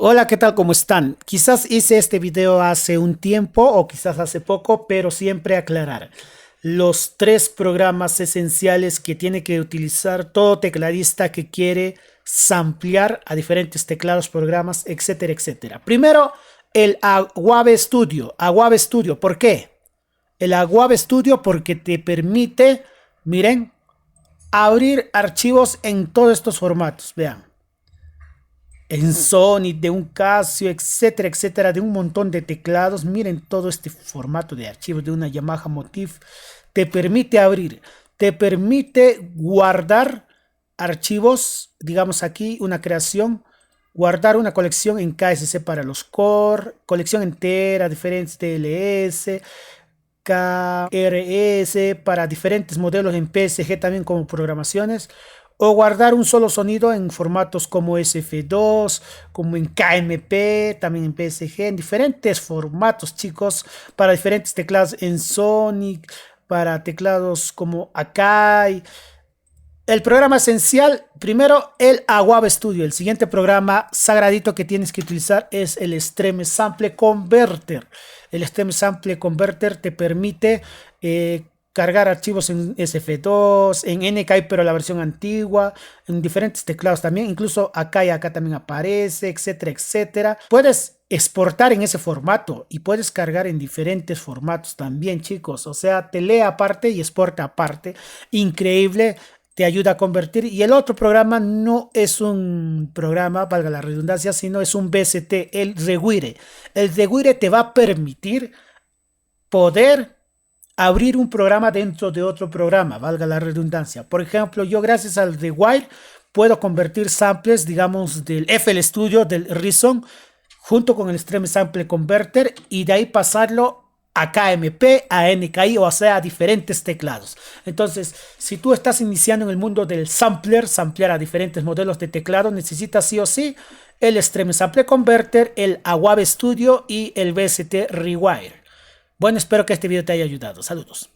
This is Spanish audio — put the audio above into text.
Hola, ¿qué tal? ¿Cómo están? Quizás hice este video hace un tiempo o quizás hace poco, pero siempre aclarar. Los tres programas esenciales que tiene que utilizar todo tecladista que quiere samplear a diferentes teclados, programas, etcétera, etcétera. Primero, el Aguave Studio. Aguave Studio, ¿por qué? El Aguave Studio porque te permite, miren, abrir archivos en todos estos formatos. Vean, en Sony, de un Casio, etcétera, etcétera, de un montón de teclados. Miren todo este formato de archivos de una Yamaha Motif. Te permite abrir, te permite guardar archivos, digamos aquí una creación, guardar una colección en KSC para los core, colección entera, diferentes TLS, KRS para diferentes modelos en PSG también como programaciones, o guardar un solo sonido en formatos como SF2, como en KMP, también en PSG, en diferentes formatos, chicos, para diferentes teclados en Sonic, para teclados como Akai. El programa esencial, primero el Aguave Studio. El siguiente programa sagradito que tienes que utilizar es el Extreme Sample Converter. El Extreme Sample Converter te permite cargar archivos en SF2, en NKI, pero la versión antigua, en diferentes teclados también, incluso acá y acá también aparece, etcétera, etcétera. Puedes exportar en ese formato y puedes cargar en diferentes formatos también, chicos. O sea, te lee aparte y exporta aparte. Increíble, te ayuda a convertir. Y el otro programa no es un programa, valga la redundancia, sino es un VST, el Reguire. El Reguire te va a permitir poder abrir un programa dentro de otro programa, valga la redundancia. Por ejemplo, yo gracias al Reguire puedo convertir samples, digamos, del FL Studio, del Reason, junto con el Extreme Sample Converter, y de ahí pasarlo a KMP, a NKI, o sea, a diferentes teclados. Entonces, si tú estás iniciando en el mundo del samplear a diferentes modelos de teclado, necesitas sí o sí el Extreme Sample Converter, el Aguave Studio y el VST Rewire. Bueno, espero que este video te haya ayudado. Saludos.